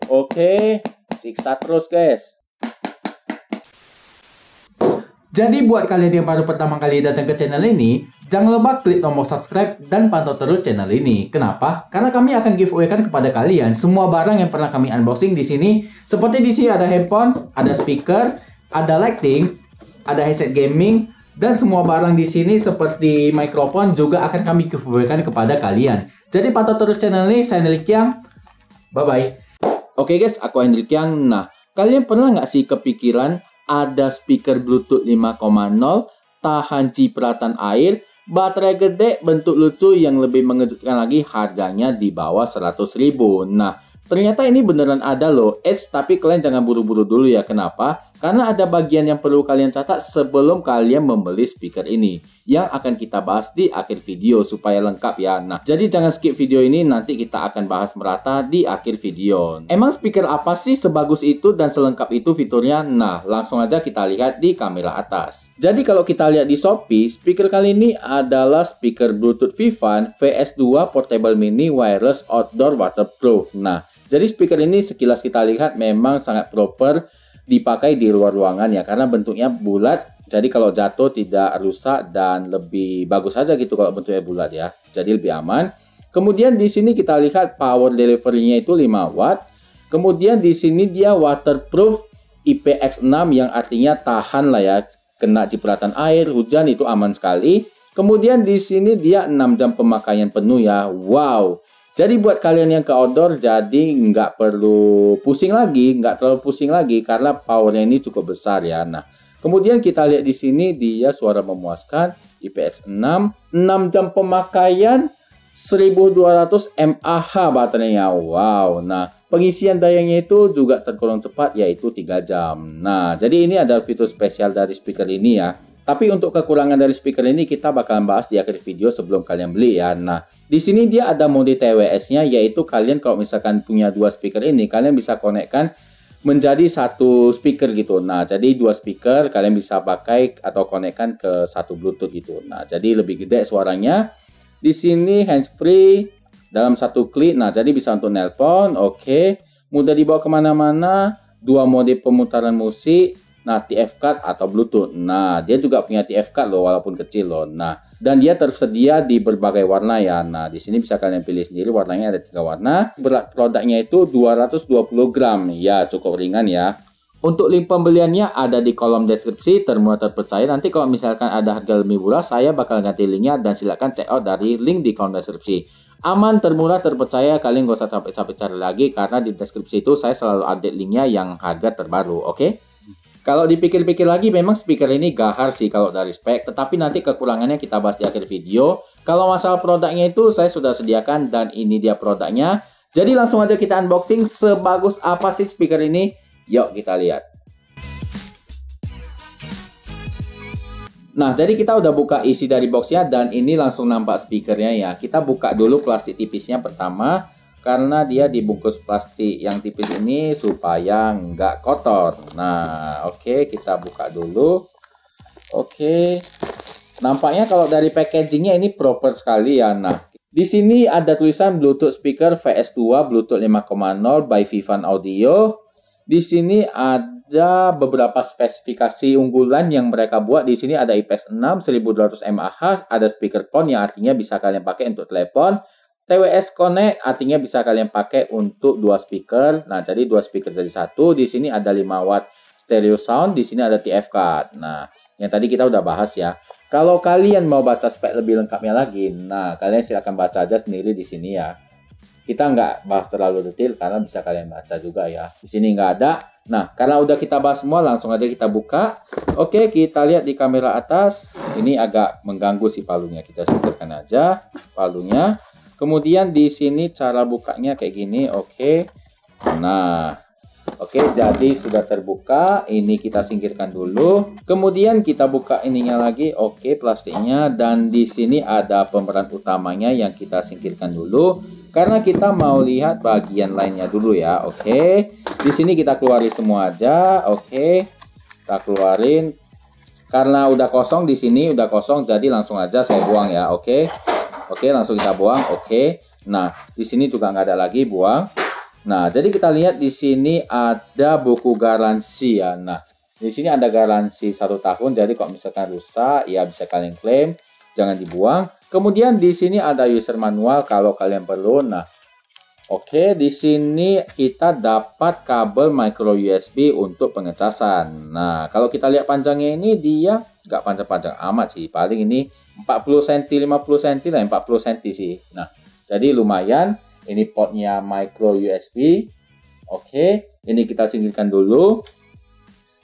Oke, siksa terus guys. Jadi buat kalian yang baru pertama kali datang ke channel ini, jangan lupa klik tombol subscribe dan pantau terus channel ini. Kenapa? Karena kami akan giveaway-kan kepada kalian semua barang yang pernah kami unboxing di sini. Seperti di sini ada handphone, ada speaker, ada lighting, ada headset gaming, dan semua barang di sini seperti mikrofon juga akan kami giveaway-kan kepada kalian. Jadi pantau terus channel ini. Saya Hendrik Yang. Bye-bye. Oke guys, aku Hendrik Yang. Nah, kalian pernah nggak sih kepikiran ada speaker Bluetooth 5.0, tahan cipratan air, baterai gede, bentuk lucu, yang lebih mengejutkan lagi harganya di bawah 100.000. Nah, ternyata ini beneran ada loh. Tapi kalian jangan buru-buru dulu ya. Kenapa? Karena ada bagian yang perlu kalian catat sebelum kalian membeli speaker ini, yang akan kita bahas di akhir video supaya lengkap ya. Nah, jadi jangan skip video ini, nanti kita akan bahas merata di akhir video. Emang speaker apa sih sebagus itu dan selengkap itu fiturnya? Nah, langsung aja kita lihat di kamera atas. Jadi kalau kita lihat di Shopee, speaker kali ini adalah speaker Bluetooth Vivan VS2 Portable Mini Wireless Outdoor Waterproof. Nah, jadi speaker ini sekilas kita lihat memang sangat proper dipakai di luar ruangan ya, karena bentuknya bulat. Jadi kalau jatuh tidak rusak dan lebih bagus aja gitu kalau bentuknya bulat ya. Jadi lebih aman. Kemudian di sini kita lihat power delivery-nya itu 5 watt. Kemudian di sini dia waterproof IPX6 yang artinya tahan lah ya, kena cipratan air, hujan itu aman sekali. Kemudian di sini dia 6 jam pemakaian penuh ya. Wow. Jadi buat kalian yang ke outdoor, jadi nggak perlu pusing lagi, nggak terlalu pusing lagi karena powernya ini cukup besar ya. Nah, kemudian kita lihat di sini dia suara memuaskan, IPX6, 6 jam pemakaian, 1200 mAh baterainya. Wow. Nah, pengisian dayanya itu juga tergolong cepat, yaitu 3 jam. Nah, jadi ini ada fitur spesial dari speaker ini ya. Tapi untuk kekurangan dari speaker ini kita bakalan bahas di akhir video sebelum kalian beli ya. Nah, di sini dia ada mode TWS-nya, yaitu kalian kalau misalkan punya 2 speaker ini, kalian bisa konekkan menjadi 1 speaker gitu. Nah, jadi 2 speaker kalian bisa pakai atau konekkan ke 1 Bluetooth gitu. Nah, jadi lebih gede suaranya. Di sini handsfree dalam 1 klik. Nah, jadi bisa untuk nelpon. Oke. Mudah dibawa kemana-mana. 2 mode pemutaran musik. Nah, TF card atau Bluetooth. Nah, dia juga punya TF card loh, walaupun kecil loh. Nah, dan dia tersedia di berbagai warna ya. Nah, di sini bisa kalian pilih sendiri, warnanya ada 3 warna. Berat produknya itu 220 gram. Ya, cukup ringan ya. Untuk link pembeliannya ada di kolom deskripsi, termurah terpercaya. Nanti kalau misalkan ada harga lebih murah, saya bakal ganti linknya dan silakan check out dari link di kolom deskripsi. Aman, termurah, terpercaya, kalian gak usah capek-capek cari lagi karena di deskripsi itu saya selalu update linknya yang harga terbaru, oke? Kalau dipikir-pikir lagi, memang speaker ini gahar sih kalau dari spek, tetapi nanti kekurangannya kita bahas di akhir video. Kalau masalah produknya itu saya sudah sediakan dan ini dia produknya. Jadi langsung aja kita unboxing, sebagus apa sih speaker ini? Yuk kita lihat. Nah, jadi kita udah buka isi dari boxnya dan ini langsung nampak speakernya ya. Kita buka dulu plastik tipisnya pertama. Karena dia dibungkus plastik yang tipis ini supaya nggak kotor. Nah, oke, kita buka dulu. Oke, nampaknya kalau dari packagingnya ini proper sekali ya. Nah, di sini ada tulisan Bluetooth speaker VS2 Bluetooth 5.0 by Vivan Audio. Di sini ada beberapa spesifikasi unggulan yang mereka buat. Di sini ada IPX6 1200 mAh, ada speakerphone yang artinya bisa kalian pakai untuk telepon. TWS Connect artinya bisa kalian pakai untuk 2 speaker. Nah, jadi 2 speaker jadi 1. Di sini ada 5 watt stereo sound. Di sini ada TF card. Nah, yang tadi kita udah bahas ya. Kalau kalian mau baca spek lebih lengkapnya lagi, nah kalian silahkan baca aja sendiri di sini ya. Kita nggak bahas terlalu detail karena bisa kalian baca juga ya. Di sini nggak ada. Nah, karena udah kita bahas semua, langsung aja kita buka. Oke, kita lihat di kamera atas. Ini agak mengganggu si palunya. Kita singkirkan aja palunya. Kemudian di sini cara bukanya kayak gini, oke. Nah, oke, jadi sudah terbuka. Ini kita singkirkan dulu. Kemudian kita buka ininya lagi, oke, plastiknya. Dan di sini ada pemeran utamanya yang kita singkirkan dulu. Karena kita mau lihat bagian lainnya dulu ya, oke. Di sini kita keluarin semua aja, oke. Kita keluarin. Karena udah kosong di sini, udah kosong, jadi langsung aja saya buang ya, oke. Oke, langsung kita buang. Oke. Nah, di sini juga nggak ada lagi, buang. Nah, jadi kita lihat di sini ada buku garansi ya. Nah, di sini ada garansi 1 tahun. Jadi kalau misalkan rusak, ya bisa kalian klaim, jangan dibuang. Kemudian di sini ada user manual kalau kalian perlu. Nah, oke, di sini kita dapat kabel micro USB untuk pengecasan. Nah, kalau kita lihat panjangnya ini dia nggak panjang-panjang amat sih. Paling ini 40 cm, 50 cm lah, 40 cm sih. Nah, jadi lumayan. Ini portnya micro USB. Oke, ini kita singkirkan dulu.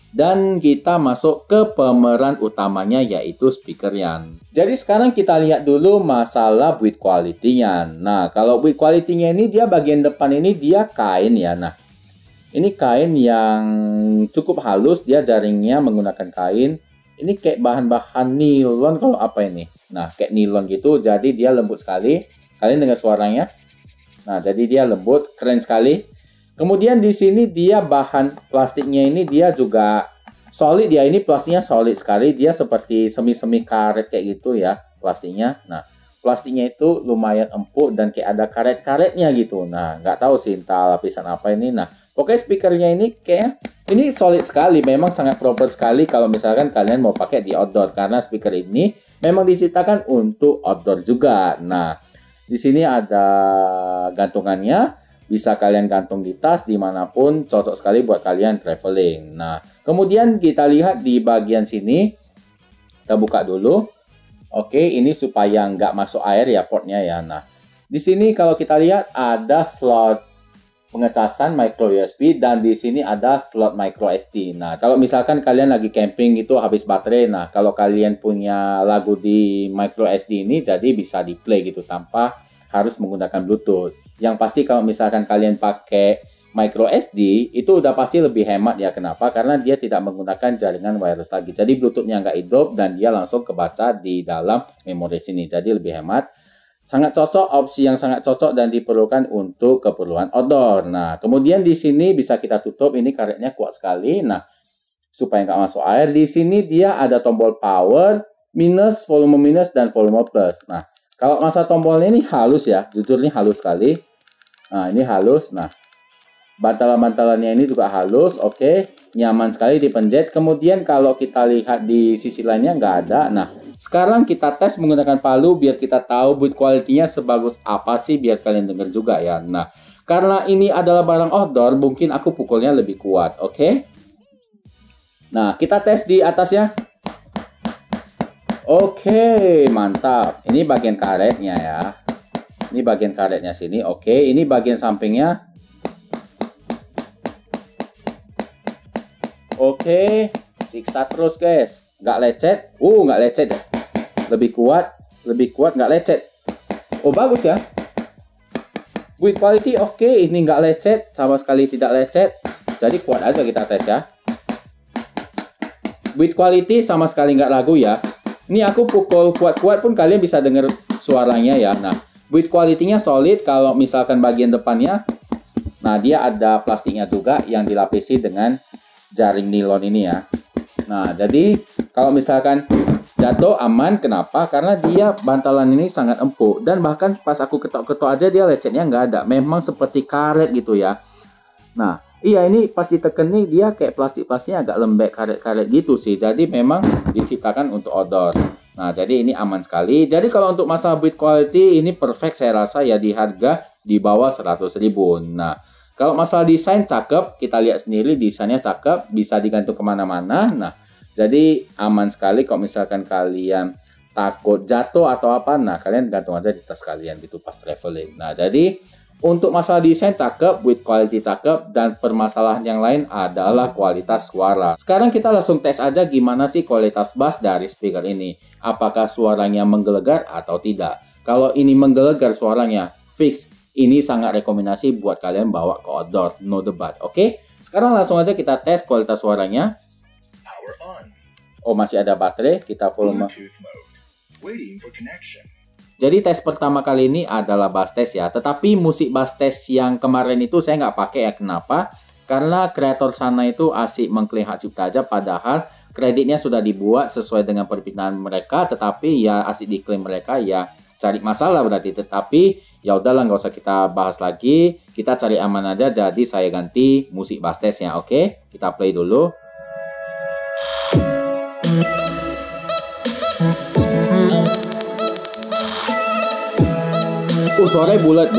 Dan kita masuk ke pemeran utamanya yaitu speakernya. Jadi sekarang kita lihat dulu masalah build quality-nya. Nah, kalau build quality-nya ini dia bagian depan ini dia kain ya. Nah, ini kain yang cukup halus, dia jaringnya menggunakan kain. Ini kayak bahan-bahan nilon kalau apa ini. Nah, kayak nilon gitu, jadi dia lembut sekali. Kalian dengar suaranya? Nah, jadi dia lembut, keren sekali. Kemudian di sini dia bahan plastiknya ini dia juga solid ya. Ini plastiknya solid sekali. Dia seperti semi-semi karet kayak gitu ya plastiknya. Nah, plastiknya itu lumayan empuk dan kayak ada karet-karetnya gitu. Nah, nggak tahu sih entah lapisan apa ini. Nah, pokoknya speakernya ini kayak ini solid sekali. Memang sangat proper sekali kalau misalkan kalian mau pakai di outdoor. Karena speaker ini memang diciptakan untuk outdoor juga. Nah, di sini ada gantungannya, bisa kalian gantung di tas dimanapun, cocok sekali buat kalian traveling. Nah, kemudian kita lihat di bagian sini, kita buka dulu. Oke, ini supaya nggak masuk air ya portnya ya. Nah, di sini kalau kita lihat ada slot pengecasan micro USB dan di sini ada slot micro SD. Nah, kalau misalkan kalian lagi camping itu habis baterai, nah kalau kalian punya lagu di micro SD ini jadi bisa di play gitu tanpa harus menggunakan Bluetooth. Yang pasti kalau misalkan kalian pakai micro SD itu udah pasti lebih hemat ya. Kenapa? Karena dia tidak menggunakan jaringan wireless lagi. Jadi Bluetooth-nya nggak hidup dan dia langsung kebaca di dalam memori sini. Jadi lebih hemat. Sangat cocok, opsi yang sangat cocok dan diperlukan untuk keperluan outdoor. Nah, kemudian di sini bisa kita tutup, ini karetnya kuat sekali. Nah, supaya nggak masuk air, di sini dia ada tombol power, minus, volume minus, dan volume plus. Nah, kalau masa tombolnya ini halus ya, jujur ini halus sekali. Nah, ini halus. Nah, bantalan-bantalannya ini juga halus, oke. Nyaman sekali dipencet. Kemudian kalau kita lihat di sisi lainnya nggak ada. Nah, sekarang kita tes menggunakan palu biar kita tahu build quality-nya sebagus apa sih biar kalian dengar juga ya. Nah, karena ini adalah barang outdoor, mungkin aku pukulnya lebih kuat, oke? Nah, kita tes di atasnya. Oke, mantap. Ini bagian karetnya ya. Ini bagian karetnya sini, oke. Ini bagian sampingnya. Oke, siksa terus guys. Nggak lecet. Nggak lecet ya. Lebih kuat, nggak lecet. Oh, bagus ya. Build quality oke, ini nggak lecet, sama sekali tidak lecet. Jadi kuat aja kita tes ya. Build quality sama sekali nggak ragu ya. Ini aku pukul kuat-kuat pun kalian bisa dengar suaranya ya. Nah, build quality-nya solid. Kalau misalkan bagian depannya, nah dia ada plastiknya juga yang dilapisi dengan jaring nilon ini ya. Nah, jadi kalau misalkan jatuh aman, kenapa? Karena dia bantalan ini sangat empuk dan bahkan pas aku ketok-ketok aja dia lecetnya nggak ada. Memang seperti karet gitu ya. Nah, iya ini pas ditekan nih dia kayak plastik-plastiknya agak lembek karet-karet gitu sih. Jadi memang diciptakan untuk outdoor. Nah, jadi ini aman sekali. Jadi kalau untuk masalah build quality ini perfect saya rasa ya di harga di bawah 100.000. Nah, kalau masalah desain cakep, kita lihat sendiri desainnya cakep, bisa digantung kemana-mana. Nah, jadi aman sekali kalau misalkan kalian takut jatuh atau apa, nah kalian gantung aja di tas kalian gitu pas traveling. Nah, jadi untuk masalah desain cakep, build quality cakep, dan permasalahan yang lain adalah kualitas suara. Sekarang kita langsung tes aja gimana sih kualitas bass dari speaker ini. Apakah suaranya menggelegar atau tidak. Kalau ini menggelegar suaranya, fix. Ini sangat rekomendasi buat kalian bawa ke outdoor, no debat. Oke, sekarang langsung aja kita tes kualitas suaranya. Oh, masih ada baterai, kita volume. Jadi tes pertama kali ini adalah bass test ya. Tetapi musik bass test yang kemarin itu saya nggak pakai ya. Kenapa? Karena kreator sana itu asik mengklaim hak cipta aja. Padahal kreditnya sudah dibuat sesuai dengan permintaan mereka. Tetapi ya asik diklaim mereka ya cari masalah berarti. Tetapi ya udahlah, nggak usah kita bahas lagi. Kita cari aman aja. Jadi saya ganti musik bass testnya. Oke, kita play dulu. Suaranya bulat.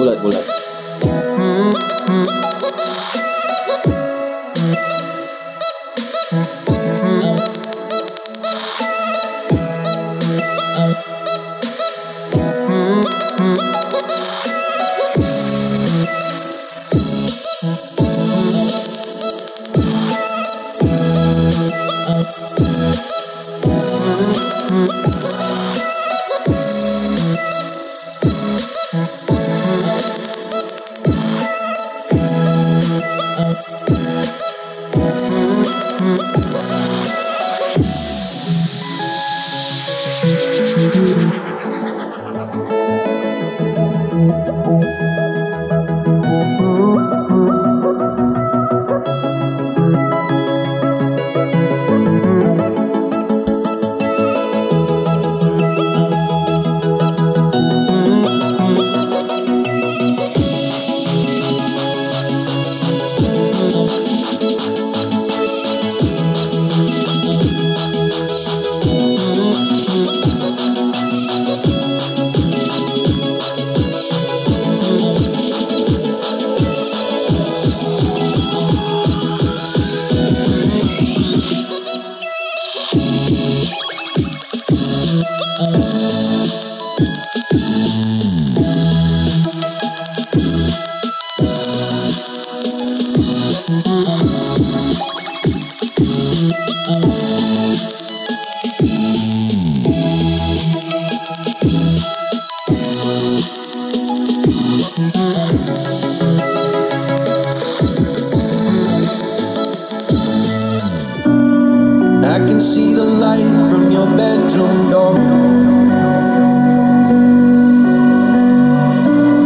I can see the light from your bedroom door.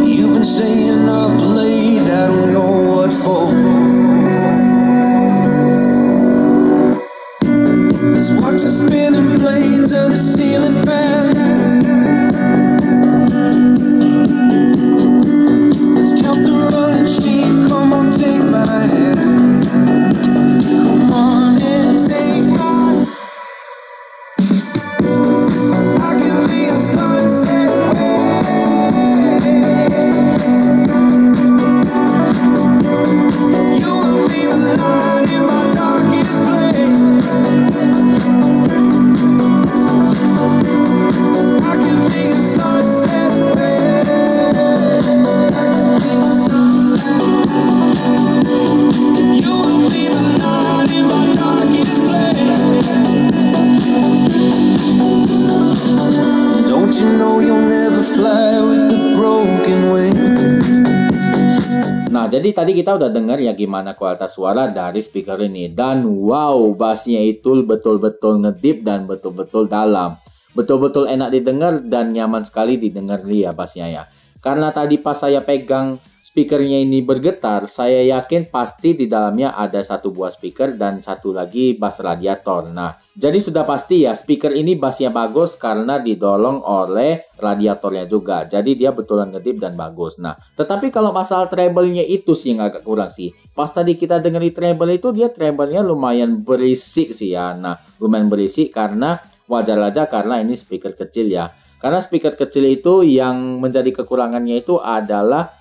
You've been staying up late, I don't know what for. Let's watch the spinning blades of the ceiling fan. Let's count the running sheep, come on, take my hand. Come on and take my. I can be a sunset wave. You will be the light in my darkest place. I can be a sunset wave. You will be the light in my darkest place. Don't you know you'll never fly with the broken wing? Nah, jadi tadi kita udah dengar ya gimana kualitas suara dari speaker ini. Dan wow, bassnya itu betul-betul ngedip dan betul-betul dalam. Betul-betul enak didengar dan nyaman sekali didengar ya bassnya ya. Karena tadi pas saya pegang speakernya ini bergetar, saya yakin pasti di dalamnya ada satu buah speaker dan satu lagi bass radiator. Nah, jadi sudah pasti ya speaker ini bassnya bagus karena didorong oleh radiatornya juga. Jadi dia betulan ngedip dan bagus. Nah, tetapi kalau masalah treble-nya itu sih yang agak kurang sih. Pas tadi kita dengerin treble itu, dia treble-nya lumayan berisik sih ya. Nah, lumayan berisik karena wajar aja karena ini speaker kecil ya. Karena speaker kecil itu yang menjadi kekurangannya itu adalah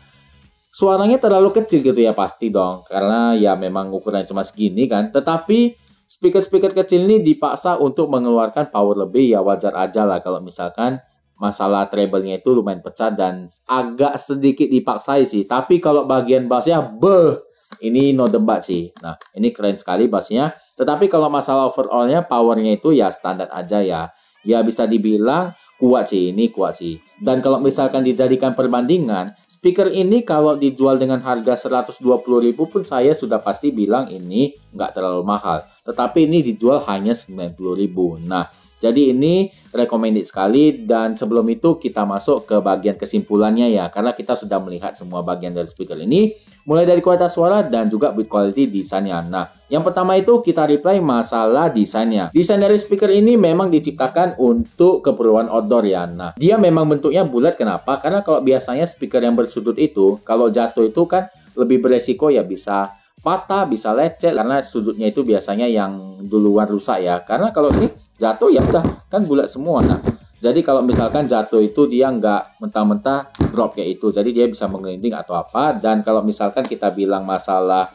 suaranya terlalu kecil gitu ya, pasti dong. Karena ya memang ukurannya cuma segini kan. Tetapi speaker-speaker kecil ini dipaksa untuk mengeluarkan power lebih, ya wajar aja lah kalau misalkan masalah treble-nya itu lumayan pecah dan agak sedikit dipaksa sih. Tapi kalau bagian bassnya, ini no debat sih. Nah, ini keren sekali bassnya. Tetapi kalau masalah overall-nya, powernya itu ya standar aja ya. Ya bisa dibilang kuat sih, ini kuat sih. Dan kalau misalkan dijadikan perbandingan, speaker ini kalau dijual dengan harga 120.000 pun saya sudah pasti bilang ini nggak terlalu mahal. Tetapi ini dijual hanya 90.000. Nah, jadi ini recommended sekali. Dan sebelum itu kita masuk ke bagian kesimpulannya ya. Karena kita sudah melihat semua bagian dari speaker ini. mulai dari kualitas suara dan juga build quality desainnya. Nah, yang pertama itu kita reply masalah desainnya. Desain dari speaker ini memang diciptakan untuk keperluan outdoor ya. Nah, dia memang bentuknya bulat. Kenapa? Karena kalau biasanya speaker yang bersudut itu, kalau jatuh itu kan lebih beresiko ya, bisa patah, bisa lecet, karena sudutnya itu biasanya yang duluan rusak ya. Karena kalau ini jatuh ya udah kan bulat semua. Nah, jadi kalau misalkan jatuh itu dia nggak mentah-mentah drop kayak itu. Jadi dia bisa menggelinding atau apa. Dan kalau misalkan kita bilang masalah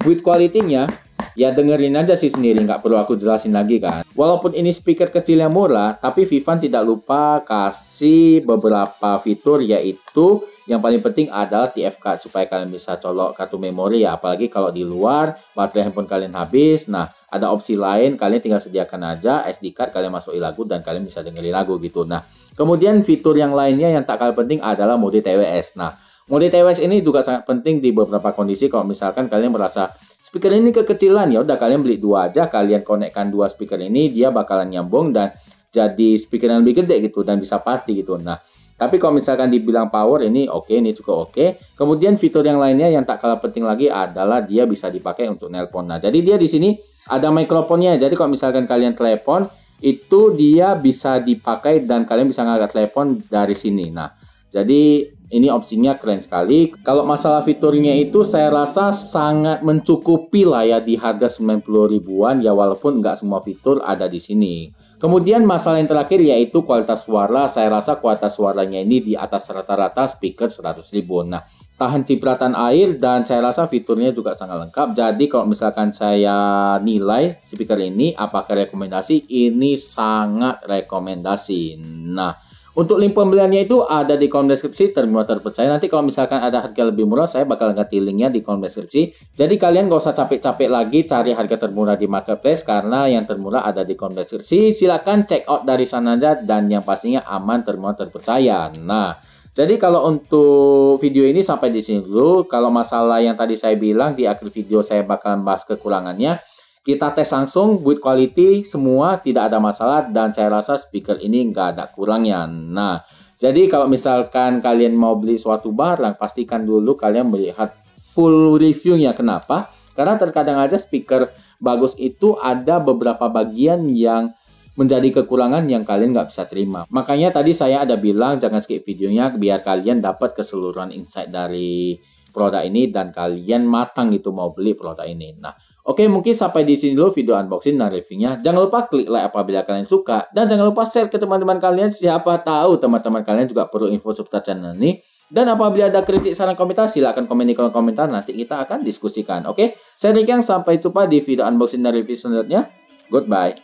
build quality-nya, ya dengerin aja sih sendiri, nggak perlu aku jelasin lagi kan. Walaupun ini speaker kecil yang murah, tapi Vivan tidak lupa kasih beberapa fitur, yaitu yang paling penting adalah TF card supaya kalian bisa colok kartu memori ya. Apalagi kalau di luar baterai handphone kalian habis. Nah, ada opsi lain, kalian tinggal sediakan aja SD card, kalian masukin lagu dan kalian bisa dengerin lagu gitu. Nah, kemudian fitur yang lainnya yang tak kalah penting adalah mode TWS. Nah, mode TWS ini juga sangat penting di beberapa kondisi. Kalau misalkan kalian merasa speaker ini kekecilan, ya udah kalian beli dua aja, kalian konekkan dua speaker ini, dia bakalan nyambung dan jadi speaker yang lebih gede gitu dan bisa party gitu. Nah, tapi kalau misalkan dibilang power ini oke, ini cukup oke. Kemudian fitur yang lainnya yang tak kalah penting lagi adalah dia bisa dipakai untuk nelpon. Nah, jadi dia di sini ada mikrofonnya. Jadi kalau misalkan kalian telepon, itu dia bisa dipakai dan kalian bisa ngangkat telepon dari sini. Nah, jadi ini opsinya keren sekali. Kalau masalah fiturnya itu saya rasa sangat mencukupi lah ya di harga 90 ribuan ya, walaupun nggak semua fitur ada di sini. Kemudian masalah yang terakhir yaitu kualitas suara. Saya rasa kualitas suaranya ini di atas rata-rata speaker 100 ribu. Nah, tahan cipratan air dan saya rasa fiturnya juga sangat lengkap. Jadi kalau misalkan saya nilai speaker ini apakah rekomendasi, ini sangat rekomendasi. Nah, untuk link pembeliannya itu ada di kolom deskripsi, terminal terpercaya. Nanti kalau misalkan ada harga lebih murah, saya bakal ganti linknya di kolom deskripsi. Jadi kalian gak usah capek-capek lagi cari harga termurah di marketplace, karena yang termurah ada di kolom deskripsi. Silahkan check out dari sana aja dan yang pastinya aman, terminal terpercaya. Nah, jadi kalau untuk video ini sampai di sini dulu. Kalau masalah yang tadi saya bilang di akhir video saya bakalan bahas kekurangannya. Kita tes langsung, build quality semua tidak ada masalah dan saya rasa speaker ini nggak ada kurangnya. Nah, jadi kalau misalkan kalian mau beli suatu barang, pastikan dulu kalian melihat full reviewnya. Kenapa? Karena terkadang aja speaker bagus itu ada beberapa bagian yang menjadi kekurangan yang kalian nggak bisa terima. Makanya tadi saya ada bilang jangan skip videonya biar kalian dapat keseluruhan insight dari produk ini dan kalian matang gitu mau beli produk ini. Nah, oke, mungkin sampai di sini dulu video unboxing dan reviewnya. Jangan lupa klik like apabila kalian suka dan jangan lupa share ke teman-teman kalian. Siapa tahu teman-teman kalian juga perlu info seputar channel ini. Dan apabila ada kritik, saran, komentar, silahkan komen di kolom komentar. Nanti kita akan diskusikan. Oke, saya Rikyang. Sampai jumpa di video unboxing dan review selanjutnya. Goodbye.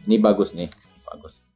Ini bagus nih, bagus.